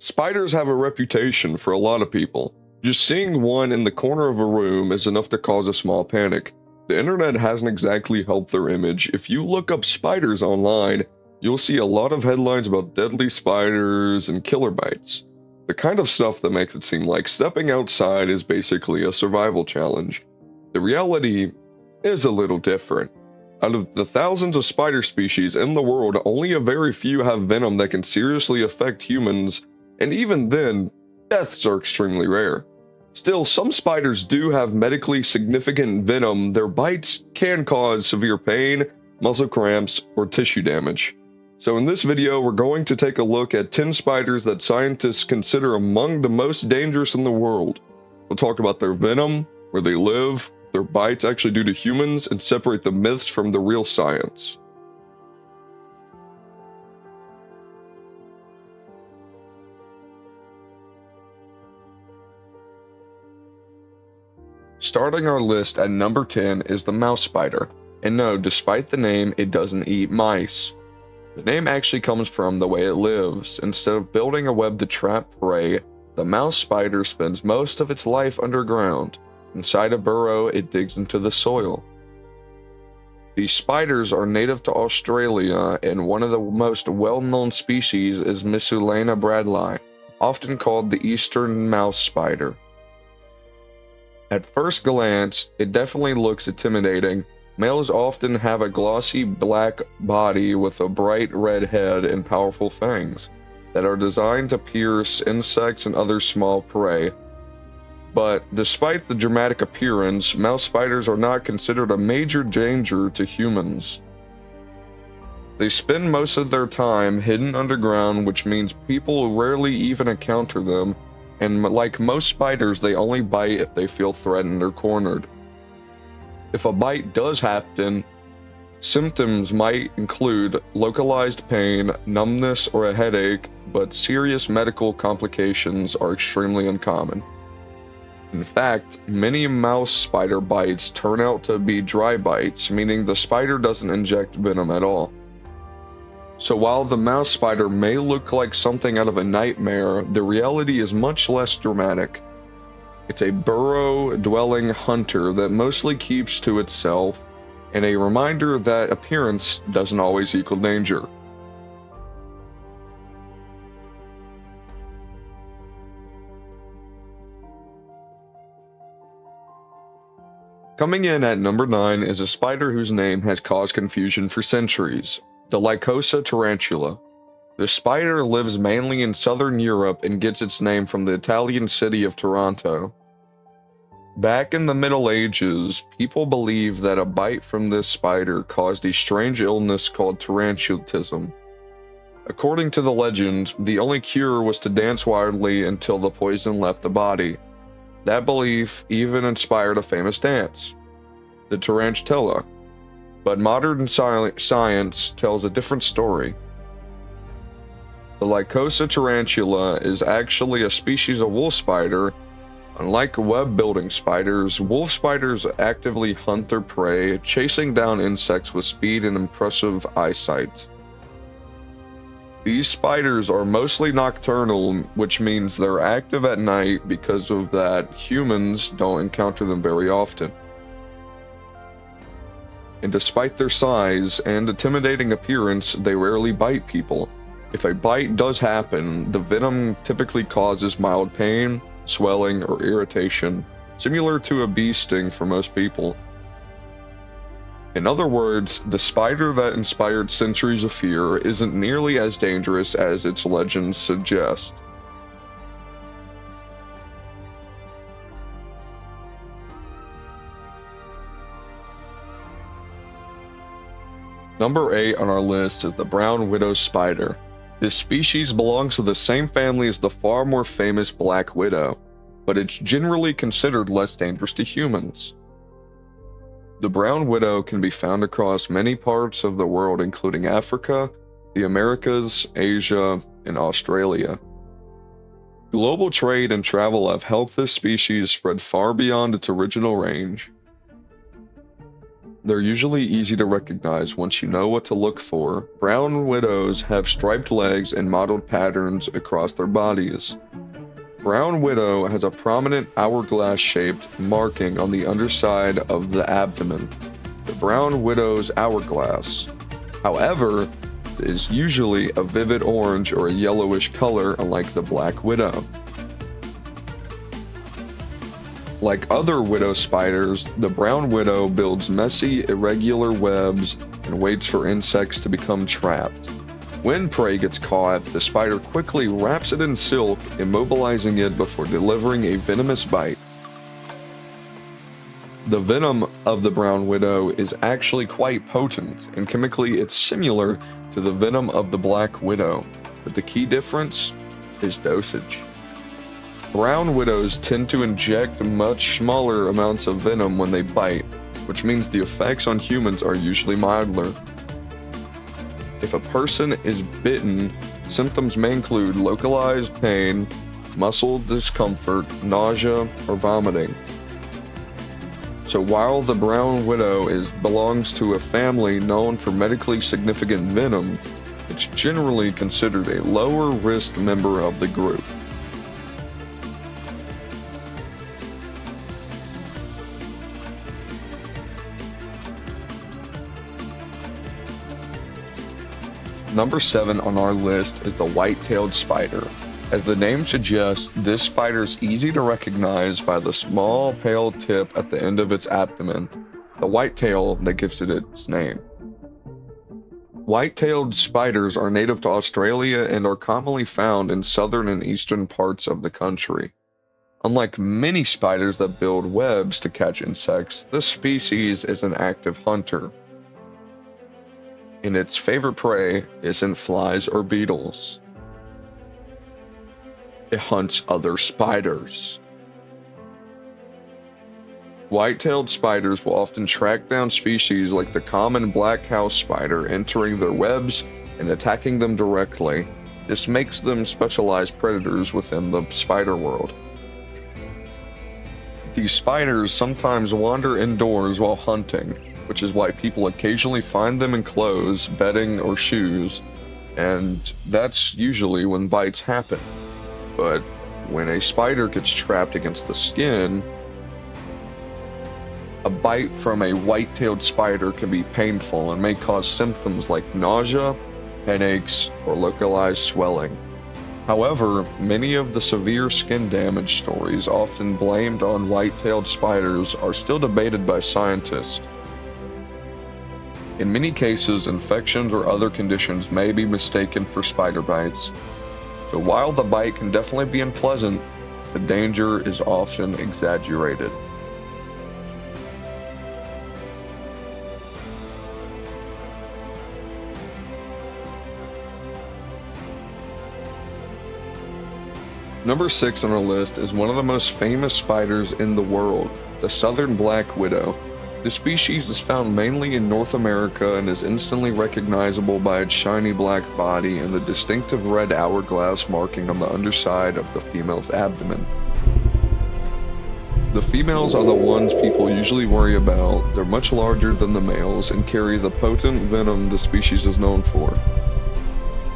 Spiders have a reputation for a lot of people. Just seeing one in the corner of a room is enough to cause a small panic. The internet hasn't exactly helped their image. If you look up spiders online, you'll see a lot of headlines about deadly spiders and killer bites. The kind of stuff that makes it seem like stepping outside is basically a survival challenge. The reality is a little different. Out of the thousands of spider species in the world, only a very few have venom that can seriously affect humans, and even then, deaths are extremely rare. Still, some spiders do have medically significant venom. Their bites can cause severe pain, muscle cramps, or tissue damage. So in this video, we're going to take a look at 10 spiders that scientists consider among the most dangerous in the world. We'll talk about their venom, where they live, their bites actually do to humans, and separate the myths from the real science. Starting our list at number 10 is the mouse spider. And no, despite the name, it doesn't eat mice. The name actually comes from the way it lives. Instead of building a web to trap prey, the mouse spider spends most of its life underground. Inside a burrow, it digs into the soil. These spiders are native to Australia, and one of the most well-known species is Missulena bradley, often called the eastern mouse spider. At first glance, it definitely looks intimidating. Males often have a glossy black body with a bright red head and powerful fangs that are designed to pierce insects and other small prey. But despite the dramatic appearance, mouse spiders are not considered a major danger to humans. They spend most of their time hidden underground, which means people rarely even encounter them, and like most spiders, they only bite if they feel threatened or cornered. If a bite does happen, symptoms might include localized pain, numbness, or a headache, but serious medical complications are extremely uncommon. In fact, many mouse spider bites turn out to be dry bites, meaning the spider doesn't inject venom at all. So while the mouse spider may look like something out of a nightmare, the reality is much less dramatic. It's a burrow-dwelling hunter that mostly keeps to itself, and a reminder that appearance doesn't always equal danger. Coming in at number 9 is a spider whose name has caused confusion for centuries, the Lycosa tarantula. The spider lives mainly in southern Europe and gets its name from the Italian city of Taranto. Back in the Middle Ages, people believed that a bite from this spider caused a strange illness called tarantulism. According to the legend, the only cure was to dance wildly until the poison left the body. That belief even inspired a famous dance, the tarantula, but modern science tells a different story. The Lycosa tarantula is actually a species of wolf spider. Unlike web-building spiders, wolf spiders actively hunt their prey, chasing down insects with speed and impressive eyesight. These spiders are mostly nocturnal, which means they're active at night. Because of that, humans don't encounter them very often. And despite their size and intimidating appearance, they rarely bite people. If a bite does happen, the venom typically causes mild pain, swelling, or irritation, similar to a bee sting for most people. In other words, the spider that inspired centuries of fear isn't nearly as dangerous as its legends suggest. Number 8 on our list is the brown widow spider. This species belongs to the same family as the far more famous black widow, but it's generally considered less dangerous to humans. The brown widow can be found across many parts of the world, including Africa, the Americas, Asia, and Australia. Global trade and travel have helped this species spread far beyond its original range. They're usually easy to recognize once you know what to look for. Brown widows have striped legs and mottled patterns across their bodies. Brown widow has a prominent hourglass-shaped marking on the underside of the abdomen, the brown widow's hourglass. However, it is usually a vivid orange or a yellowish color, unlike the black widow. Like other widow spiders, the brown widow builds messy, irregular webs and waits for insects to become trapped. When prey gets caught, the spider quickly wraps it in silk, immobilizing it before delivering a venomous bite. The venom of the brown widow is actually quite potent, and chemically it's similar to the venom of the black widow, but the key difference is dosage. Brown widows tend to inject much smaller amounts of venom when they bite, which means the effects on humans are usually milder. If a person is bitten, symptoms may include localized pain, muscle discomfort, nausea, or vomiting. So while the brown widow belongs to a family known for medically significant venom, it's generally considered a lower risk member of the group. Number 7 on our list is the white-tailed spider. As the name suggests, this spider is easy to recognize by the small pale tip at the end of its abdomen, the white tail that gives it its name. White-tailed spiders are native to Australia and are commonly found in southern and eastern parts of the country. Unlike many spiders that build webs to catch insects, this species is an active hunter, and its favorite prey isn't flies or beetles. It hunts other spiders. White-tailed spiders will often track down species like the common black house spider, entering their webs and attacking them directly. This makes them specialized predators within the spider world. These spiders sometimes wander indoors while hunting, which is why people occasionally find them in clothes, bedding, or shoes, and that's usually when bites happen. But when a spider gets trapped against the skin, a bite from a white-tailed spider can be painful and may cause symptoms like nausea, headaches, or localized swelling. However, many of the severe skin damage stories often blamed on white-tailed spiders are still debated by scientists. In many cases, infections or other conditions may be mistaken for spider bites. So while the bite can definitely be unpleasant, the danger is often exaggerated. Number 6 on our list is one of the most famous spiders in the world, the southern black widow. The species is found mainly in North America and is instantly recognizable by its shiny black body and the distinctive red hourglass marking on the underside of the female's abdomen. The females are the ones people usually worry about. They're much larger than the males and carry the potent venom the species is known for.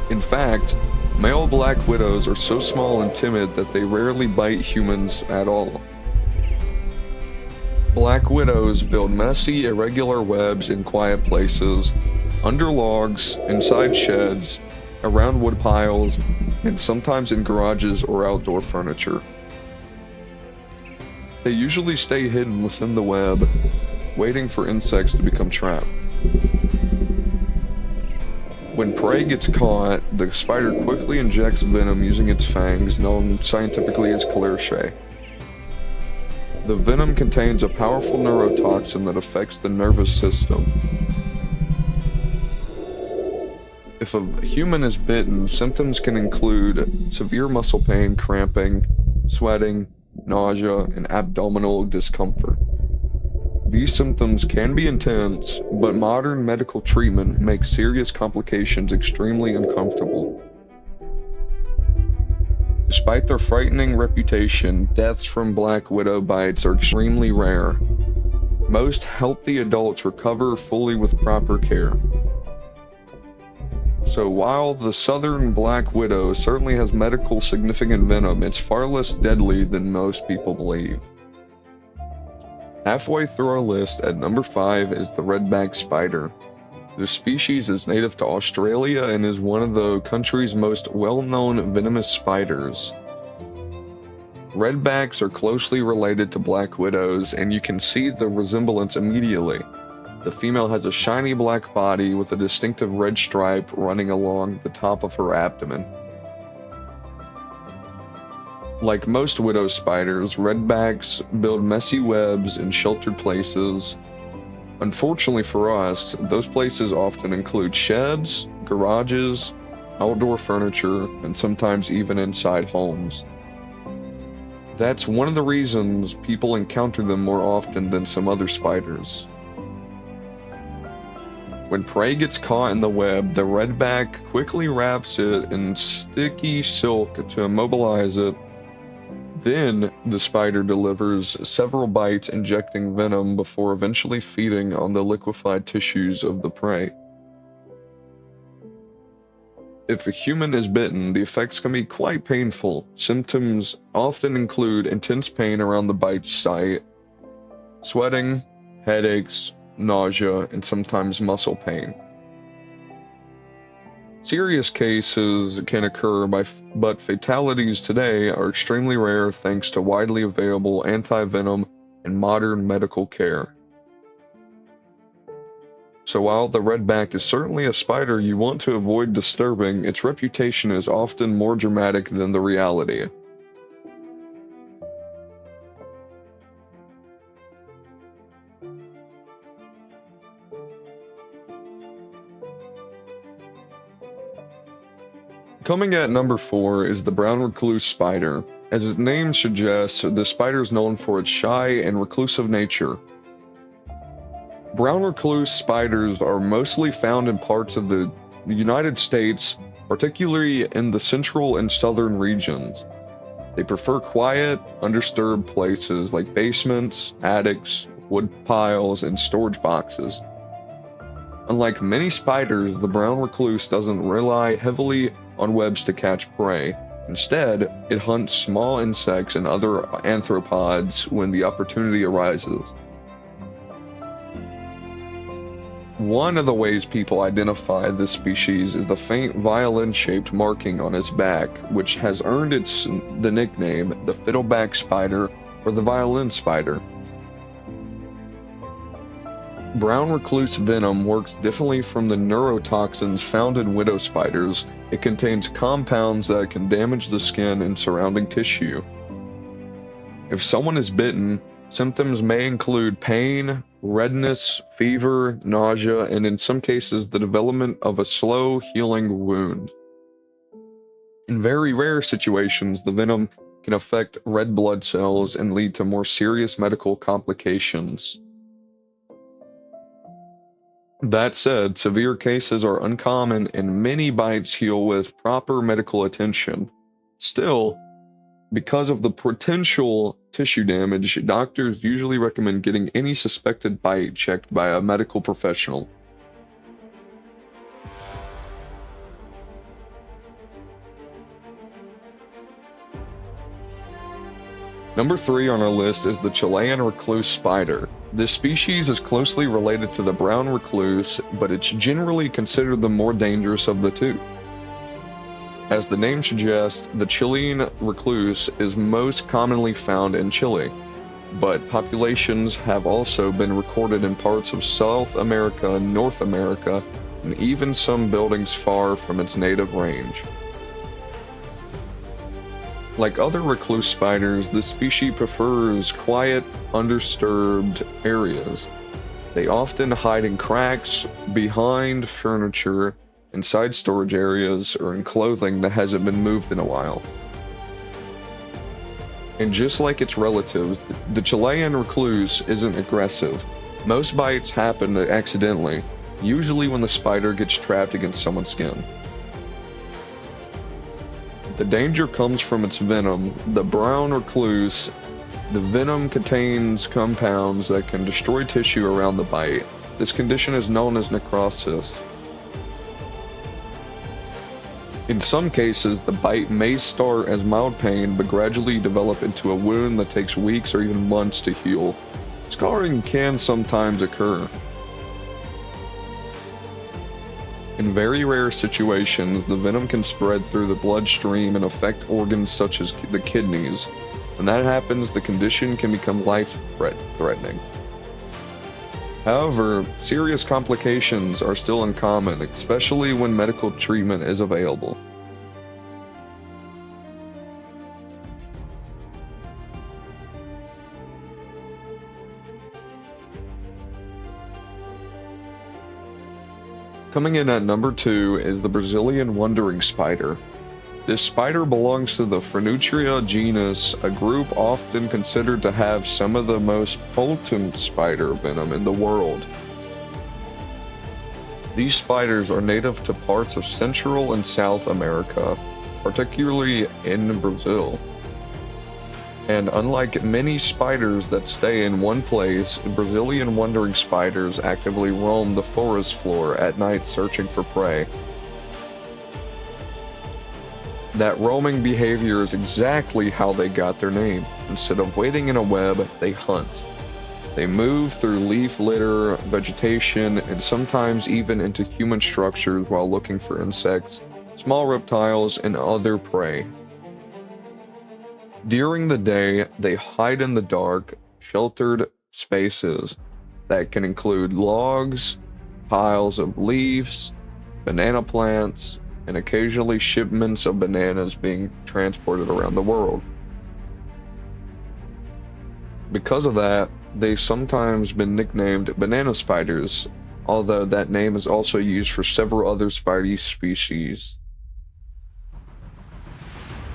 In fact, male black widows are so small and timid that they rarely bite humans at all. Black widows build messy, irregular webs in quiet places, under logs, inside sheds, around wood piles, and sometimes in garages or outdoor furniture. They usually stay hidden within the web, waiting for insects to become trapped. When prey gets caught, the spider quickly injects venom using its fangs, known scientifically as clearshé. The venom contains a powerful neurotoxin that affects the nervous system. If a human is bitten, symptoms can include severe muscle pain, cramping, sweating, nausea, and abdominal discomfort. These symptoms can be intense, but modern medical treatment makes serious complications extremely uncomfortable. Despite their frightening reputation, deaths from black widow bites are extremely rare. Most healthy adults recover fully with proper care. So while the southern black widow certainly has medical significant venom, it's far less deadly than most people believe. Halfway through our list at number 5 is the redback spider. This species is native to Australia and is one of the country's most well-known venomous spiders. Redbacks are closely related to black widows, and you can see the resemblance immediately. The female has a shiny black body with a distinctive red stripe running along the top of her abdomen. Like most widow spiders, redbacks build messy webs in sheltered places. Unfortunately for us, those places often include sheds, garages, outdoor furniture, and sometimes even inside homes. That's one of the reasons people encounter them more often than some other spiders. When prey gets caught in the web, the redback quickly wraps it in sticky silk to immobilize it. Then, the spider delivers several bites injecting venom before eventually feeding on the liquefied tissues of the prey. If a human is bitten, the effects can be quite painful. Symptoms often include intense pain around the bite site, sweating, headaches, nausea, and sometimes muscle pain. Serious cases can occur, but fatalities today are extremely rare thanks to widely available anti-venom and modern medical care. So while the redback is certainly a spider you want to avoid disturbing, its reputation is often more dramatic than the reality. Coming at number 4 is the brown recluse spider. As its name suggests, the spider is known for its shy and reclusive nature. Brown recluse spiders are mostly found in parts of the United States, particularly in the central and southern regions. They prefer quiet, undisturbed places like basements, attics, wood piles, and storage boxes. Unlike many spiders, the brown recluse doesn't rely heavily on webs to catch prey. Instead, it hunts small insects and other arthropods when the opportunity arises. One of the ways people identify this species is the faint violin-shaped marking on its back, which has earned the nickname the fiddleback spider or the violin spider. Brown recluse venom works differently from the neurotoxins found in widow spiders. It contains compounds that can damage the skin and surrounding tissue. If someone is bitten, symptoms may include pain, redness, fever, nausea, and in some cases the development of a slow healing wound. In very rare situations, the venom can affect red blood cells and lead to more serious medical complications. That said, severe cases are uncommon and many bites heal with proper medical attention. Still, because of the potential tissue damage, doctors usually recommend getting any suspected bite checked by a medical professional. Number 3 on our list is the Chilean recluse spider. This species is closely related to the brown recluse, but it's generally considered the more dangerous of the two. As the name suggests, the Chilean recluse is most commonly found in Chile, but populations have also been recorded in parts of South America, North America, and even some buildings far from its native range. Like other recluse spiders, this species prefers quiet, undisturbed areas. They often hide in cracks, behind furniture, inside storage areas, or in clothing that hasn't been moved in a while. And just like its relatives, the Chilean recluse isn't aggressive. Most bites happen accidentally, usually when the spider gets trapped against someone's skin. The danger comes from its venom. The brown recluse The venom contains compounds that can destroy tissue around the bite. This condition is known as necrosis. In some cases, the bite may start as mild pain but gradually develop into a wound that takes weeks or even months to heal. Scarring can sometimes occur. In very rare situations, the venom can spread through the bloodstream and affect organs such as the kidneys. When that happens, the condition can become life-threatening. However, serious complications are still uncommon, especially when medical treatment is available. Coming in at number 2 is the Brazilian wandering spider. This spider belongs to the Phoenutria genus, a group often considered to have some of the most potent spider venom in the world. These spiders are native to parts of Central and South America, particularly in Brazil. And unlike many spiders that stay in one place, Brazilian wandering spiders actively roam the forest floor at night searching for prey. That roaming behavior is exactly how they got their name. Instead of waiting in a web, they hunt. They move through leaf litter, vegetation, and sometimes even into human structures while looking for insects, small reptiles, and other prey. During the day, they hide in the dark, sheltered spaces that can include logs, piles of leaves, banana plants, and occasionally shipments of bananas being transported around the world. Because of that, they've sometimes been nicknamed banana spiders, although that name is also used for several other spidey species.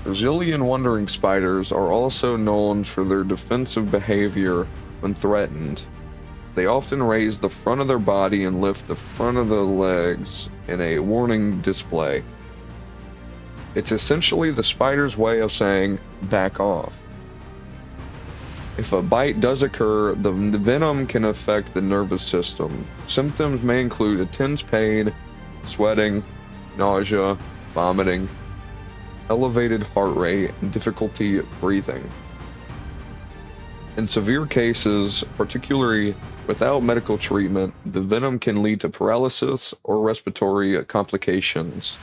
Brazilian wandering spiders are also known for their defensive behavior when threatened. They often raise the front of their body and lift the front of the legs in a warning display. It's essentially the spider's way of saying, "back off." If a bite does occur, the venom can affect the nervous system. Symptoms may include intense pain, sweating, nausea, vomiting, elevated heart rate, and difficulty breathing. In severe cases, particularly without medical treatment, the venom can lead to paralysis or respiratory complications.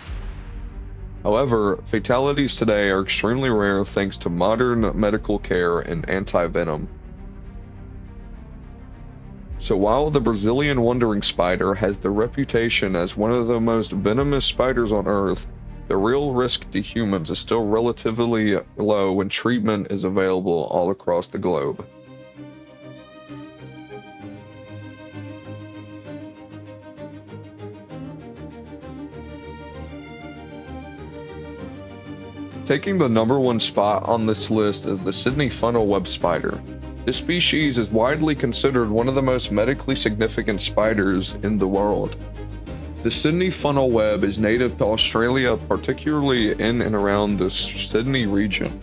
However, fatalities today are extremely rare thanks to modern medical care and anti-venom. So while the Brazilian wandering spider has the reputation as one of the most venomous spiders on Earth, the real risk to humans is still relatively low when treatment is available all across the globe. Taking the number 1 spot on this list is the Sydney funnel web spider. This species is widely considered one of the most medically significant spiders in the world. The Sydney funnel web is native to Australia, particularly in and around the Sydney region.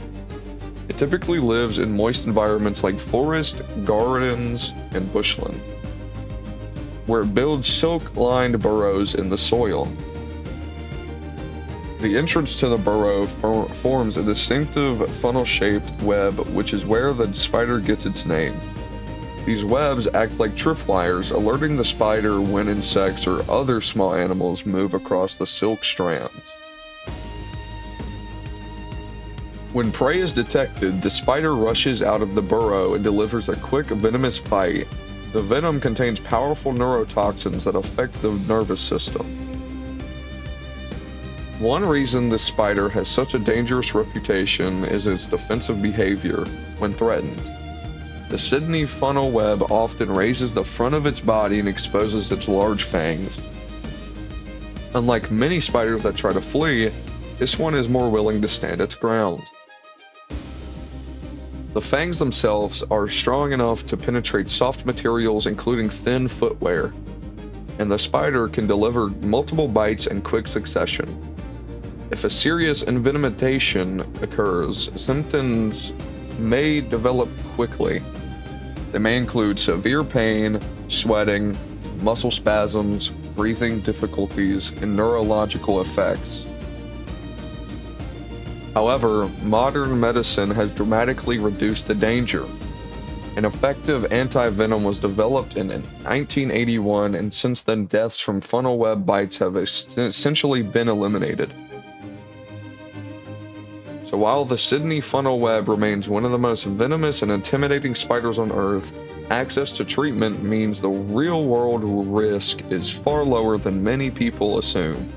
It typically lives in moist environments like forest, gardens, and bushland, where it builds silk-lined burrows in the soil. The entrance to the burrow forms a distinctive funnel-shaped web, which is where the spider gets its name. These webs act like tripwires, alerting the spider when insects or other small animals move across the silk strands. When prey is detected, the spider rushes out of the burrow and delivers a quick venomous bite. The venom contains powerful neurotoxins that affect the nervous system. One reason this spider has such a dangerous reputation is its defensive behavior when threatened. The Sydney funnel web often raises the front of its body and exposes its large fangs. Unlike many spiders that try to flee, this one is more willing to stand its ground. The fangs themselves are strong enough to penetrate soft materials, including thin footwear, and the spider can deliver multiple bites in quick succession. If a serious envenomation occurs, symptoms may develop quickly. They may include severe pain, sweating, muscle spasms, breathing difficulties, and neurological effects. However, modern medicine has dramatically reduced the danger. An effective anti-venom was developed in 1981, and since then deaths from funnel web bites have essentially been eliminated. So while the Sydney funnel web remains one of the most venomous and intimidating spiders on Earth, access to treatment means the real-world risk is far lower than many people assume.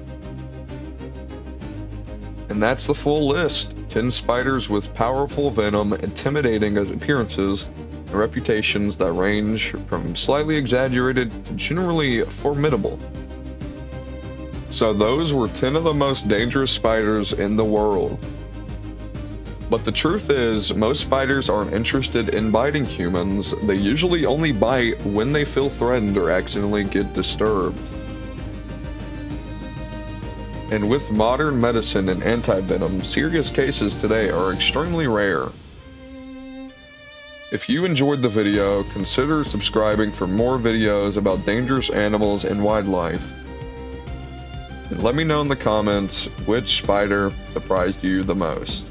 And that's the full list. 10 spiders with powerful venom, intimidating appearances, and reputations that range from slightly exaggerated to generally formidable. So those were 10 of the most dangerous spiders in the world. But the truth is, most spiders aren't interested in biting humans. They usually only bite when they feel threatened or accidentally get disturbed. And with modern medicine and anti-venom, serious cases today are extremely rare. If you enjoyed the video, consider subscribing for more videos about dangerous animals and wildlife. And let me know in the comments which spider surprised you the most.